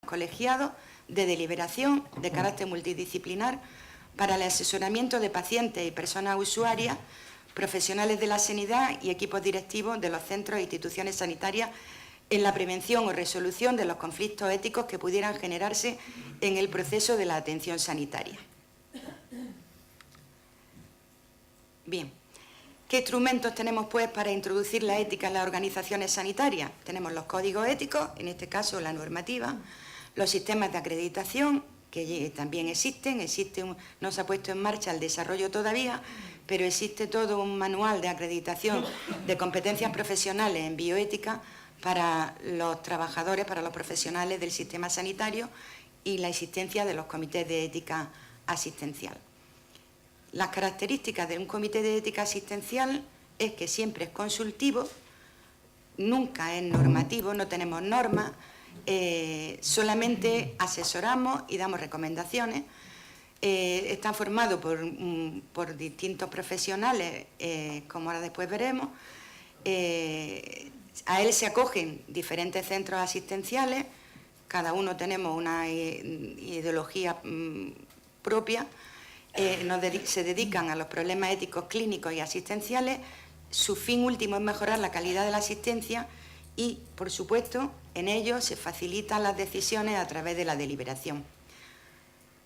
colegiados de deliberación de carácter multidisciplinar para el asesoramiento de pacientes y personas usuarias, profesionales de la sanidad y equipos directivos de los centros e instituciones sanitarias en la prevención o resolución de los conflictos éticos que pudieran generarse en el proceso de la atención sanitaria. Bien, ¿qué instrumentos tenemos pues para introducir la ética en las organizaciones sanitarias? Tenemos los códigos éticos, en este caso la normativa, los sistemas de acreditación, que también existen, no se ha puesto en marcha el desarrollo todavía, pero existe todo un manual de acreditación de competencias profesionales en bioética para los trabajadores, para los profesionales del sistema sanitario y la existencia de los comités de ética asistencial. Las características de un comité de ética asistencial es que siempre es consultivo, nunca es normativo, no tenemos normas, solamente asesoramos y damos recomendaciones. Está formado por distintos profesionales, como ahora después veremos. A él se acogen diferentes centros asistenciales, cada uno tenemos una ideología propia, se dedican a los problemas éticos, clínicos y asistenciales. Su fin último es mejorar la calidad de la asistencia y, por supuesto, en ello se facilitan las decisiones a través de la deliberación.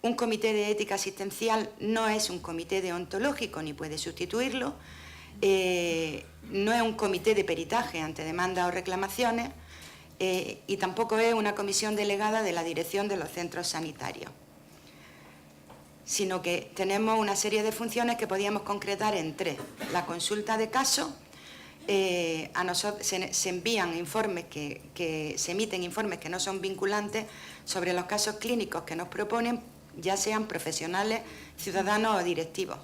Un comité de ética asistencial no es un comité deontológico ni puede sustituirlo, no es un comité de peritaje ante demandas o reclamaciones y tampoco es una comisión delegada de la dirección de los centros sanitarios, sino que tenemos una serie de funciones que podíamos concretar en tres. La consulta de casos, a nosotros se envían informes se emiten informes que no son vinculantes sobre los casos clínicos que nos proponen, ya sean profesionales, ciudadanos o directivos.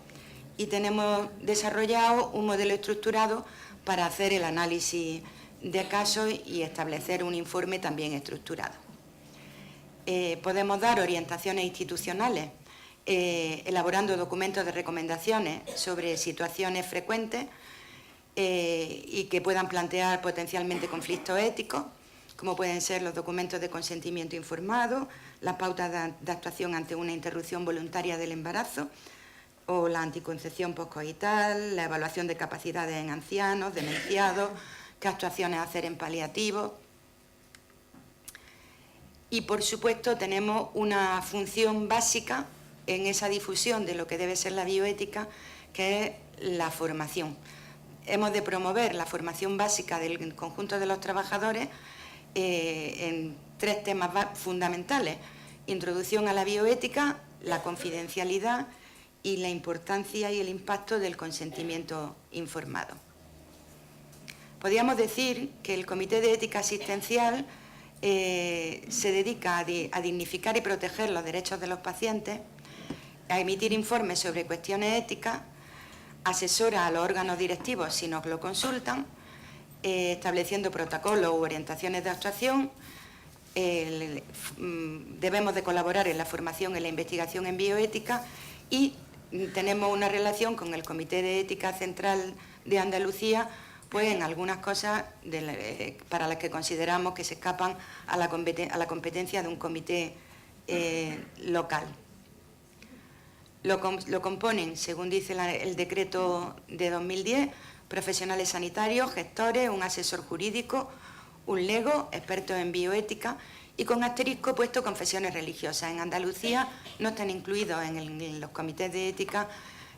Y tenemos desarrollado un modelo estructurado para hacer el análisis de casos y establecer un informe también estructurado. Podemos dar orientaciones institucionales, elaborando documentos de recomendaciones sobre situaciones frecuentes y que puedan plantear potencialmente conflictos éticos, como pueden ser los documentos de consentimiento informado, las pautas de actuación ante una interrupción voluntaria del embarazo o la anticoncepción poscoital, la evaluación de capacidades en ancianos, demenciados, qué actuaciones hacer en paliativos. Y, por supuesto, tenemos una función básica en esa difusión de lo que debe ser la bioética, que es la formación. Hemos de promover la formación básica del conjunto de los trabajadores en tres temas fundamentales: introducción a la bioética, la confidencialidad y la importancia y el impacto del consentimiento informado. Podríamos decir que el Comité de Ética Asistencial se dedica a dignificar y proteger los derechos de los pacientes, a emitir informes sobre cuestiones éticas, asesora a los órganos directivos si nos lo consultan, estableciendo protocolos u orientaciones de actuación. Debemos de colaborar en la formación y la investigación en bioética y tenemos una relación con el Comité de Ética Central de Andalucía, pues en algunas cosas para las que consideramos que se escapan a la competencia de un comité local. Lo componen, según dice el decreto de 2010, profesionales sanitarios, gestores, un asesor jurídico, un lego, expertos en bioética y con asterisco puesto confesiones religiosas. En Andalucía no están incluidos en los comités de ética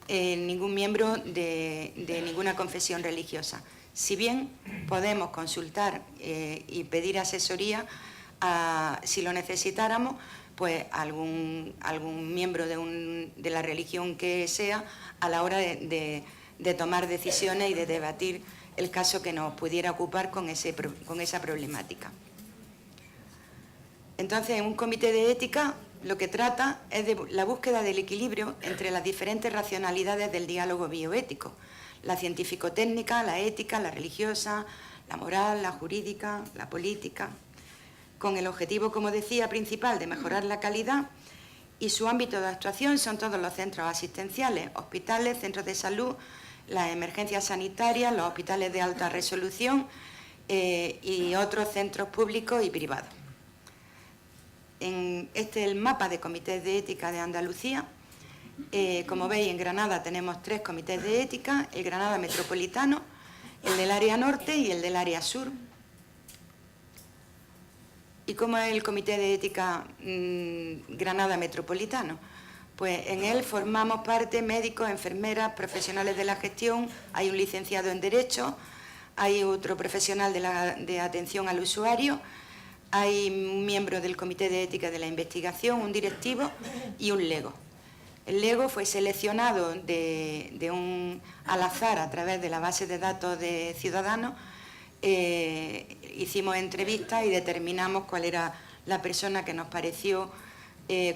ningún miembro de ninguna confesión religiosa. Si bien podemos consultar y pedir asesoría, si lo necesitáramos, pues algún miembro de la religión que sea, a la hora de tomar decisiones y de debatir el caso que nos pudiera ocupar con esa problemática. Entonces, en un comité de ética lo que trata es de la búsqueda del equilibrio entre las diferentes racionalidades del diálogo bioético: la científico-técnica, la ética, la religiosa, la moral, la jurídica, la política, con el objetivo, como decía, principal de mejorar la calidad, y su ámbito de actuación son todos los centros asistenciales, hospitales, centros de salud, las emergencias sanitarias, los hospitales de alta resolución y otros centros públicos y privados. Este es el mapa de comités de ética de Andalucía. Como veis, en Granada tenemos 3 comités de ética, el Granada Metropolitano, el del área norte y el del área sur. ¿Y cómo es el comité de ética Granada Metropolitano? Pues en él formamos parte médicos, enfermeras, profesionales de la gestión, hay un licenciado en Derecho, hay otro profesional de atención al usuario, hay un miembro del comité de ética de la investigación, un directivo y un lego. El lego fue seleccionado al azar a través de la base de datos de Ciudadanos. Hicimos entrevistas y determinamos cuál era la persona que nos pareció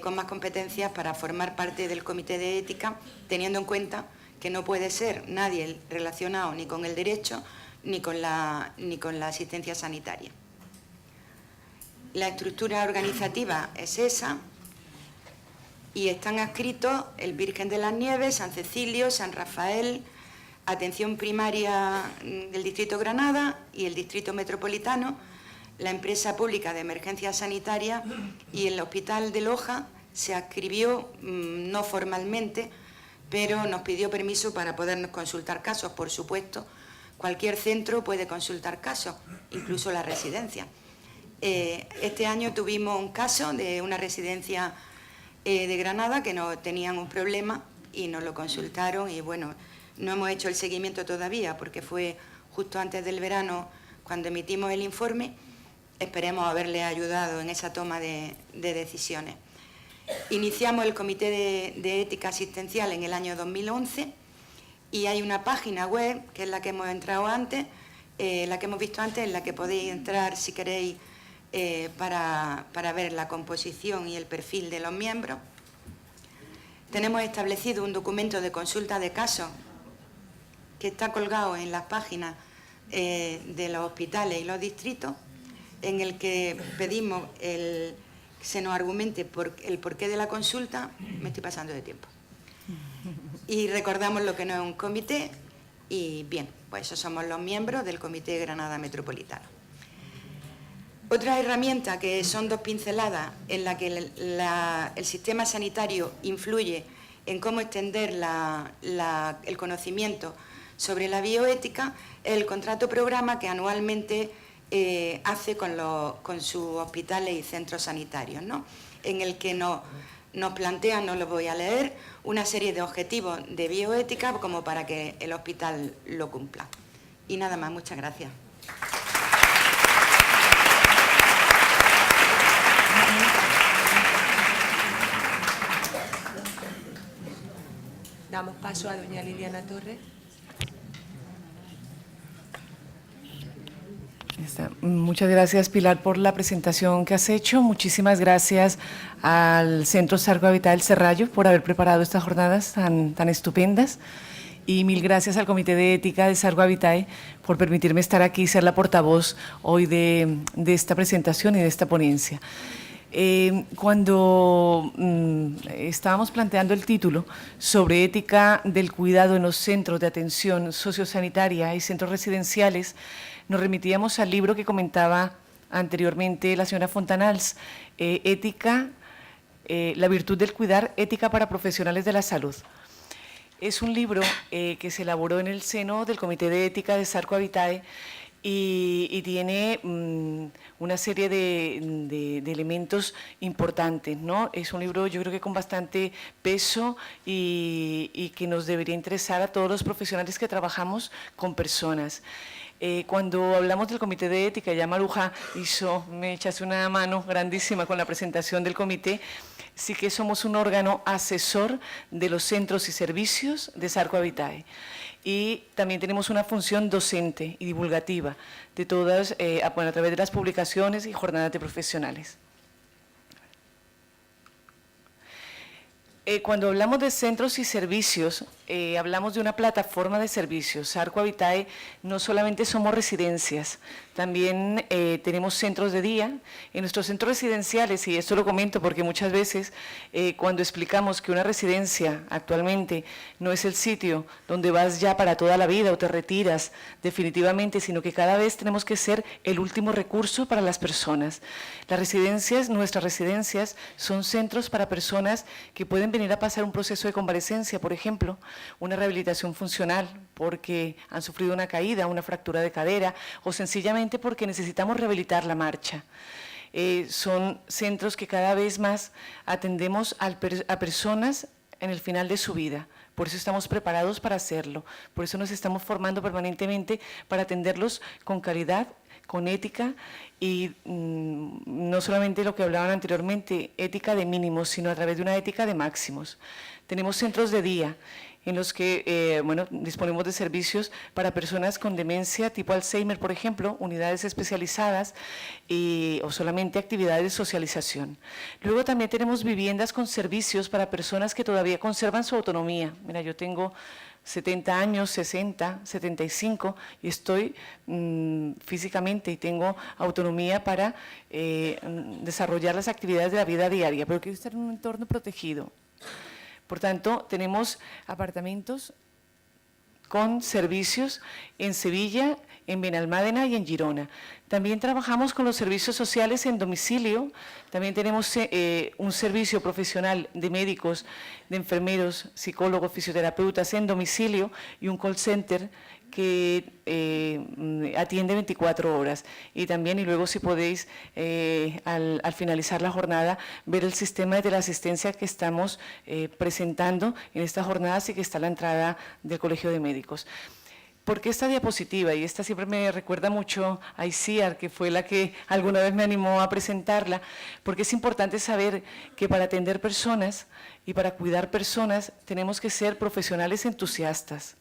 con más competencias para formar parte del comité de ética, teniendo en cuenta que no puede ser nadie relacionado ni con el derecho ni con la asistencia sanitaria. La estructura organizativa es esa y están adscritos el Virgen de las Nieves, San Cecilio, San Rafael, Atención Primaria del Distrito Granada y el Distrito Metropolitano, la Empresa Pública de Emergencias Sanitarias y el Hospital de Loja se adscribió no formalmente, pero nos pidió permiso para podernos consultar casos. Por supuesto, cualquier centro puede consultar casos, incluso la residencia. Este año tuvimos un caso de una residencia de Granada que no tenían un problema y nos lo consultaron y bueno, no hemos hecho el seguimiento todavía porque fue justo antes del verano cuando emitimos el informe. Esperemos haberle ayudado en esa toma de decisiones. Iniciamos el Comité de Ética Asistencial en el año 2011 y hay una página web que es la que hemos entrado antes, la que hemos visto antes, en la que podéis entrar si queréis para ver la composición y el perfil de los miembros. Tenemos establecido un documento de consulta de casos que está colgado en las páginas de los hospitales y los distritos, en el que pedimos que se nos argumente el porqué de la consulta. Me estoy pasando de tiempo. Y recordamos lo que no es un comité y bien, pues esos somos los miembros del Comité Granada Metropolitano. Otra herramienta que son 2 pinceladas en la que el sistema sanitario influye en cómo extender el conocimiento sobre la bioética es el contrato programa que anualmente hace con sus hospitales y centros sanitarios, ¿no? En el que nos plantean, no lo voy a leer, una serie de objetivos de bioética como para que el hospital lo cumpla. Y nada más, muchas gracias. Damos paso a doña Liliana Torres. Muchas gracias, Pilar, por la presentación que has hecho. Muchísimas gracias al Centro Sarco Habitat del Serrallo por haber preparado estas jornadas tan estupendas. Y 1000 gracias al Comité de Ética de Sarco Habitat por permitirme estar aquí y ser la portavoz hoy de esta presentación y de esta ponencia. Cuando estábamos planteando el título sobre ética del cuidado en los centros de atención sociosanitaria y centros residenciales, nos remitíamos al libro que comentaba anteriormente la señora Fontanals, Ética, la virtud del cuidar, ética para profesionales de la salud. Es un libro que se elaboró en el seno del Comité de Ética de Sarco Habitat y tiene una serie de elementos importantes, ¿no? Es un libro, yo creo que con bastante peso y que nos debería interesar a todos los profesionales que trabajamos con personas. Cuando hablamos del Comité de Ética, ya Maruja me echaste una mano grandísima con la presentación del comité. Sí que somos un órgano asesor de los centros y servicios de Sarco Habitat. Y también tenemos una función docente y divulgativa de todas, a través de las publicaciones y jornadas de profesionales. Cuando hablamos de centros y servicios, hablamos de una plataforma de servicios. Arco Habitae no solamente somos residencias, también tenemos centros de día. En nuestros centros residenciales, y esto lo comento porque muchas veces cuando explicamos que una residencia actualmente no es el sitio donde vas ya para toda la vida o te retiras definitivamente, sino que cada vez tenemos que ser el último recurso para las personas. Las residencias, nuestras residencias, son centros para personas que pueden venir a pasar un proceso de convalecencia, por ejemplo, una rehabilitación funcional porque han sufrido una caída, una fractura de cadera o sencillamente porque necesitamos rehabilitar la marcha. Son centros que cada vez más atendemos a personas en el final de su vida. Por eso estamos preparados para hacerlo, por eso nos estamos formando permanentemente para atenderlos con calidad, con ética y no solamente lo que hablaban anteriormente, ética de mínimos, sino a través de una ética de máximos. Tenemos centros de día en los que disponemos de servicios para personas con demencia tipo Alzheimer, por ejemplo, unidades especializadas o solamente actividades de socialización. Luego también tenemos viviendas con servicios para personas que todavía conservan su autonomía. Mira, yo tengo 70 años, 60, 75 y estoy físicamente y tengo autonomía para desarrollar las actividades de la vida diaria, pero quiero estar en un entorno protegido. Por tanto, tenemos apartamentos con servicios en Sevilla, en Benalmádena y en Girona. También trabajamos con los servicios sociales en domicilio, también tenemos un servicio profesional de médicos, de enfermeros, psicólogos, fisioterapeutas en domicilio y un call center que atiende 24 horas. Y también, y luego si podéis, al finalizar la jornada, ver el sistema de teleasistencia que estamos presentando en estas jornadas y que está a la entrada del Colegio de Médicos. ¿Por qué esta diapositiva? Y esta siempre me recuerda mucho a ICIAR, que fue la que alguna vez me animó a presentarla, porque es importante saber que para atender personas y para cuidar personas tenemos que ser profesionales entusiastas.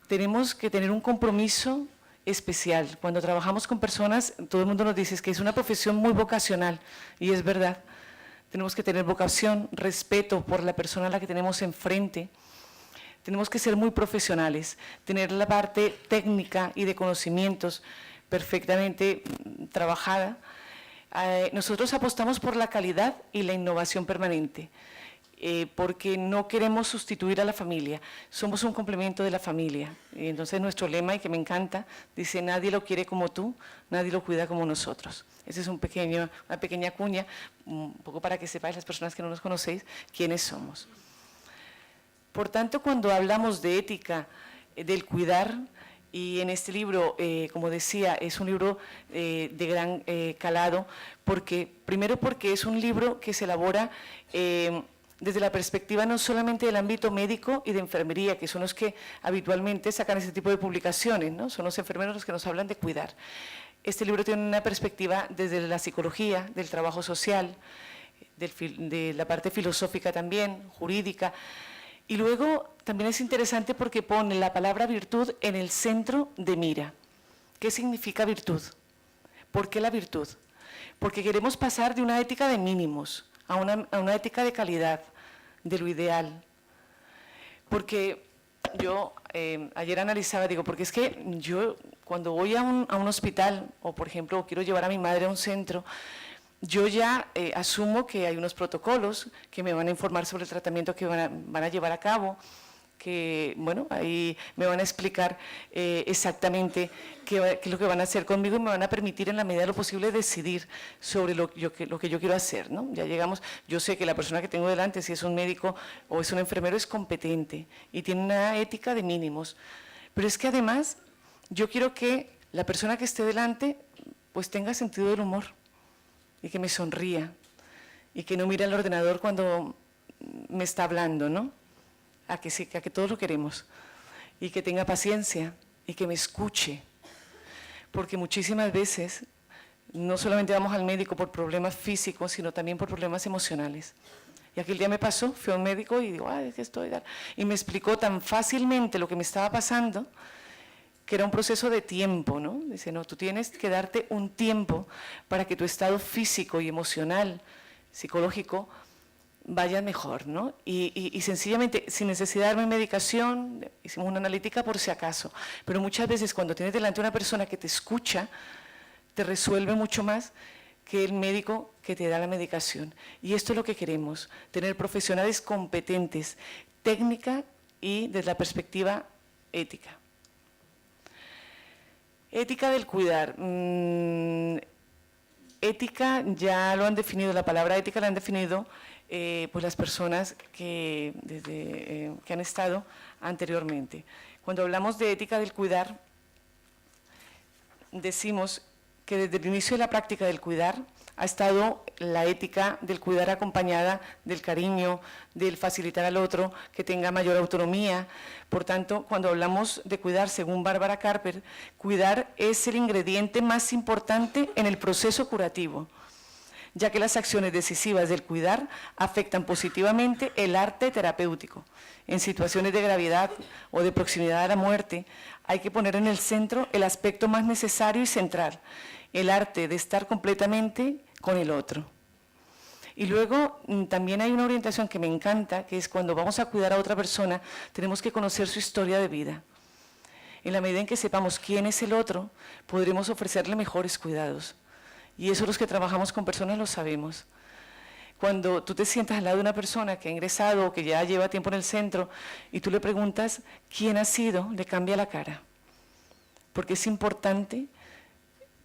Tenemos que tener un compromiso especial. Cuando trabajamos con personas, todo el mundo nos dice que es una profesión muy vocacional, y es verdad. Tenemos que tener vocación, respeto por la persona a la que tenemos enfrente. Tenemos que ser muy profesionales, tener la parte técnica y de conocimientos perfectamente trabajada. Nosotros apostamos por la calidad y la innovación permanente, porque no queremos sustituir a la familia, somos un complemento de la familia. Y entonces nuestro lema, y que me encanta, dice: nadie lo quiere como tú, nadie lo cuida como nosotros. Esa es una pequeña cuña, un poco para que sepáis, las personas que no nos conocéis, quiénes somos. Por tanto, cuando hablamos de ética, del cuidar, y en este libro, como decía, es un libro de gran calado, primero porque es un libro que se elabora desde la perspectiva no solamente del ámbito médico y de enfermería, que son los que habitualmente sacan este tipo de publicaciones, ¿no? Son los enfermeros los que nos hablan de cuidar. Este libro tiene una perspectiva desde la psicología, del trabajo social, de la parte filosófica también, jurídica. Y luego también es interesante porque pone la palabra virtud en el centro de mira. ¿Qué significa virtud? ¿Por qué la virtud? Porque queremos pasar de una ética de mínimos a una ética de calidad, de lo ideal. Porque yo ayer analizaba, digo, porque es que yo cuando voy a un hospital, o por ejemplo quiero llevar a mi madre a un centro, yo ya asumo que hay unos protocolos que me van a informar sobre el tratamiento que van a llevar a cabo, que, bueno, ahí me van a explicar exactamente qué es lo que van a hacer conmigo y me van a permitir en la medida de lo posible decidir sobre lo que yo quiero hacer, ¿no? Ya llegamos, yo sé que la persona que tengo delante, si es un médico o es un enfermero, es competente y tiene una ética de mínimos, pero es que además yo quiero que la persona que esté delante pues tenga sentido del humor y que me sonría y que no mire al ordenador cuando me está hablando, ¿no? A que sí, a que todos lo queremos, y que tenga paciencia y que me escuche, porque muchísimas veces no solamente vamos al médico por problemas físicos, sino también por problemas emocionales. Y aquel día me pasó, fui a un médico y digo, ay, es que estoy, y me explicó tan fácilmente lo que me estaba pasando, que era un proceso de tiempo, ¿no? Dice, no, tú tienes que darte un tiempo para que tu estado físico y emocional, psicológico, vayan mejor, ¿no? Y sencillamente, sin necesidad de darme medicación, hicimos una analítica por si acaso, pero muchas veces cuando tienes delante una persona que te escucha, te resuelve mucho más que el médico que te da la medicación. Y esto es lo que queremos, tener profesionales competentes, técnica y desde la perspectiva ética. Ética del cuidar. Ética ya lo han definido, la palabra ética la han definido pues las personas que han estado anteriormente. Cuando hablamos de ética del cuidar, decimos que desde el inicio de la práctica del cuidar ha estado la ética del cuidar acompañada del cariño, del facilitar al otro que tenga mayor autonomía. Por tanto, cuando hablamos de cuidar, según Bárbara Carper, cuidar es el ingrediente más importante en el proceso curativo, ya que las acciones decisivas del cuidar afectan positivamente el arte terapéutico. En situaciones de gravedad o de proximidad a la muerte, hay que poner en el centro el aspecto más necesario y central, el arte de estar completamente con el otro. Y luego también hay una orientación que me encanta, que es cuando vamos a cuidar a otra persona, tenemos que conocer su historia de vida. En la medida en que sepamos quién es el otro, podremos ofrecerle mejores cuidados. Y eso los que trabajamos con personas lo sabemos. Cuando tú te sientas al lado de una persona que ha ingresado o que ya lleva tiempo en el centro y tú le preguntas quién ha sido, le cambia la cara. Porque es importante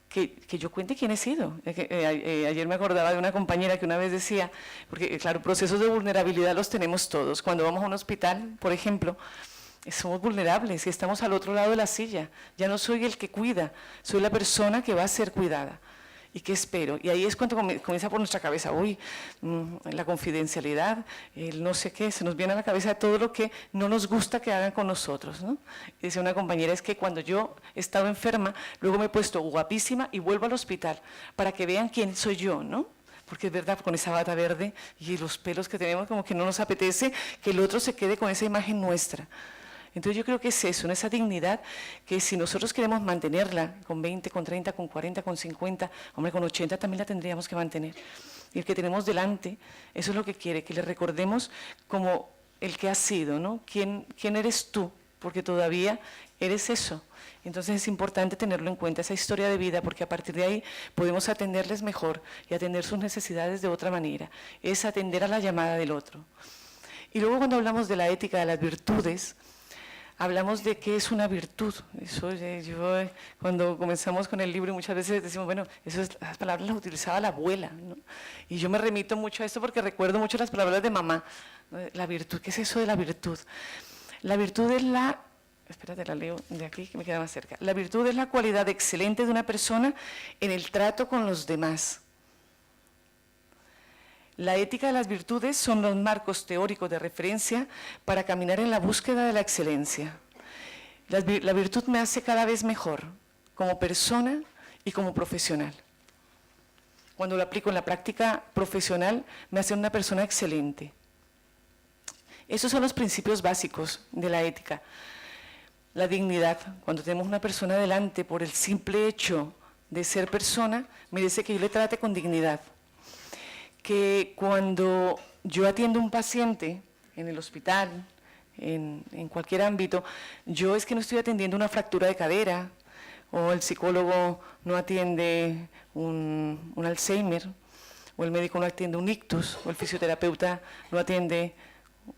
que yo cuente quién he sido. Ayer me acordaba de una compañera que una vez decía, porque claro, procesos de vulnerabilidad los tenemos todos. Cuando vamos a un hospital, por ejemplo, somos vulnerables y estamos al otro lado de la silla. Ya no soy el que cuida, soy la persona que va a ser cuidada. ¿Y qué espero? Y ahí es cuando comienza por nuestra cabeza, la confidencialidad, el no sé qué, se nos viene a la cabeza todo lo que no nos gusta que hagan con nosotros, ¿no? Y decía una compañera, es que cuando yo he estado enferma, luego me he puesto guapísima y vuelvo al hospital para que vean quién soy yo, ¿no? Porque es verdad, con esa bata verde y los pelos que tenemos, como que no nos apetece que el otro se quede con esa imagen nuestra. Entonces yo creo que es eso, esa dignidad que si nosotros queremos mantenerla con 20, con 30, con 40, con 50, hombre, con 80 también la tendríamos que mantener. Y el que tenemos delante, eso es lo que quiere, que le recordemos como el que has sido, ¿no? ¿Quién eres tú? Porque todavía eres eso. Entonces es importante tenerlo en cuenta, esa historia de vida, porque a partir de ahí podemos atenderles mejor y atender sus necesidades de otra manera. Es atender a la llamada del otro. Y luego cuando hablamos de la ética, de las virtudes, hablamos de qué es una virtud. Eso yo cuando comenzamos con el libro muchas veces decimos, bueno, esas palabras las utilizaba la abuela, ¿no? Y yo me remito mucho a esto porque recuerdo mucho las palabras de mamá. La virtud, ¿qué es eso de la virtud? La virtud es la, espérate, la leo de aquí que me queda más cerca. La virtud es la cualidad excelente de una persona en el trato con los demás. La ética de las virtudes son los marcos teóricos de referencia para caminar en la búsqueda de la excelencia. La virtud me hace cada vez mejor como persona y como profesional. Cuando lo aplico en la práctica profesional, me hace una persona excelente. Esos son los principios básicos de la ética. La dignidad, cuando tenemos una persona delante por el simple hecho de ser persona, merece que yo le trate con dignidad. Que cuando yo atiendo a un paciente en el hospital, en cualquier ámbito, yo es que no estoy atendiendo una fractura de cadera, o el psicólogo no atiende un Alzheimer, o el médico no atiende un ictus, o el fisioterapeuta no atiende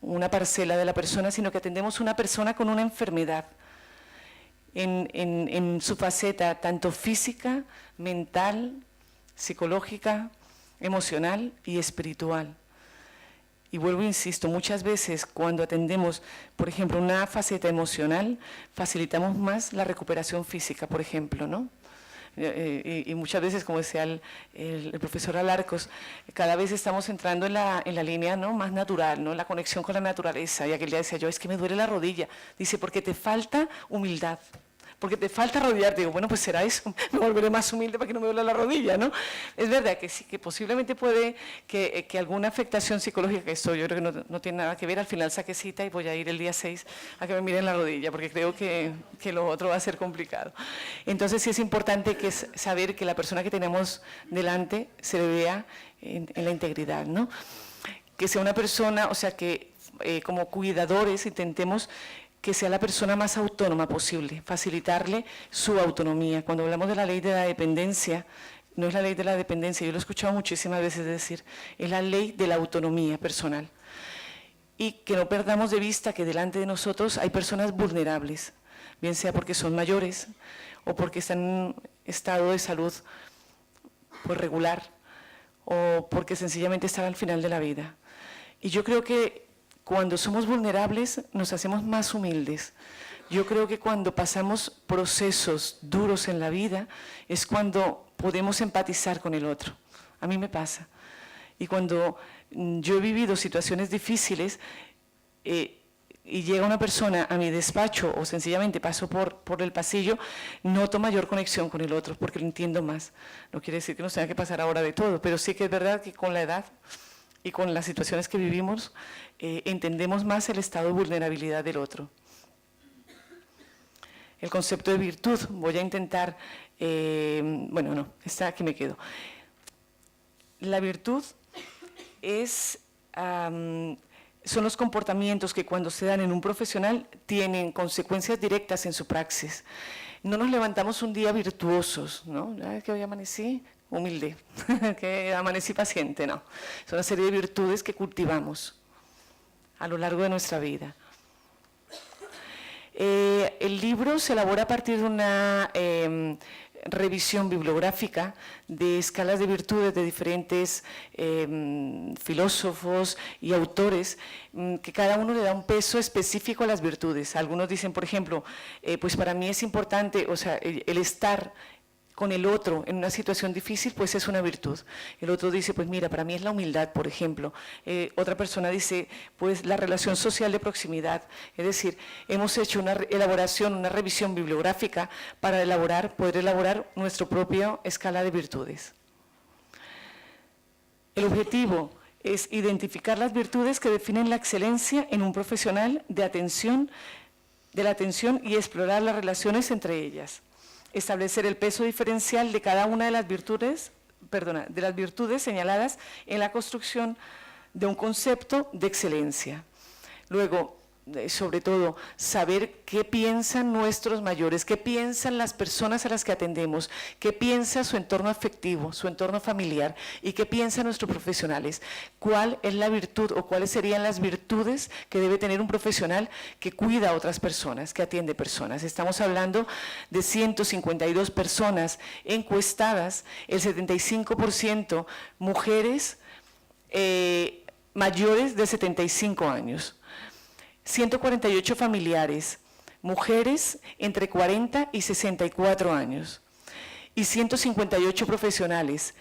una parcela de la persona, sino que atendemos una persona con una enfermedad en su faceta tanto física, mental, psicológica, emocional y espiritual. Y vuelvo, insisto, muchas veces cuando atendemos, por ejemplo, una faceta emocional, facilitamos más la recuperación física, por ejemplo, ¿no? Y muchas veces, como decía el profesor Alarcos, cada vez estamos entrando en la línea, ¿no?, más natural, ¿no?, la conexión con la naturaleza. Y aquel día decía yo, es que me duele la rodilla. Dice, porque te falta humildad. Porque te falta rodearte. Digo, bueno, pues será eso, me volveré más humilde para que no me duele la rodilla, ¿no? Es verdad que sí, que posiblemente puede que alguna afectación psicológica, que esto yo creo que no tiene nada que ver, al final saque cita y voy a ir el día 6 a que me miren la rodilla, porque creo que lo otro va a ser complicado. Entonces sí es importante saber que la persona que tenemos delante se le vea en la integridad, ¿no? que sea una persona, o sea, que como cuidadores intentemos que sea la persona más autónoma posible, facilitarle su autonomía. Cuando hablamos de la ley de la dependencia, no es la ley de la dependencia, yo lo he escuchado muchísimas veces decir, es la ley de la autonomía personal. Y que no perdamos de vista que delante de nosotros hay personas vulnerables, bien sea porque son mayores o porque están en un estado de salud pues, regular o porque sencillamente están al final de la vida. Y yo creo que cuando somos vulnerables nos hacemos más humildes. Yo creo que cuando pasamos procesos duros en la vida es cuando podemos empatizar con el otro. A mí me pasa. Y cuando yo he vivido situaciones difíciles y llega una persona a mi despacho o sencillamente paso por el pasillo, noto mayor conexión con el otro porque lo entiendo más. No quiere decir que nos tenga que pasar ahora de todo, pero sí que es verdad que con la edad y con las situaciones que vivimos entendemos más el estado de vulnerabilidad del otro. El concepto de virtud, voy a intentar, bueno, no, aquí me quedo. La virtud son los comportamientos que cuando se dan en un profesional tienen consecuencias directas en su praxis. No nos levantamos un día virtuosos, ¿no? Que hoy amanecí humilde, que amanecí paciente, no. Es una serie de virtudes que cultivamos a lo largo de nuestra vida. El libro se elabora a partir de una revisión bibliográfica de escalas de virtudes de diferentes filósofos y autores, que cada uno le da un peso específico a las virtudes. Algunos dicen, por ejemplo, pues para mí es importante, o sea, el estar con el otro en una situación difícil, pues es una virtud. El otro dice, pues mira, para mí es la humildad, por ejemplo. Otra persona dice, pues la relación social de proximidad. Es decir, hemos hecho una elaboración, una revisión bibliográfica para poder elaborar nuestra propia escala de virtudes. El objetivo es identificar las virtudes que definen la excelencia en un profesional de la atención y explorar las relaciones entre ellas. Establecer el peso diferencial de cada una de las virtudes señaladas en la construcción de un concepto de excelencia. Luego, sobre todo, saber qué piensan nuestros mayores, qué piensan las personas a las que atendemos, qué piensa su entorno afectivo, su entorno familiar y qué piensan nuestros profesionales. ¿Cuál es la virtud o cuáles serían las virtudes que debe tener un profesional que cuida a otras personas, que atiende personas? Estamos hablando de 152 personas encuestadas, el 75% mujeres mayores de 75 años. 148 familiares, mujeres entre 40 y 64 años, y 158 profesionales,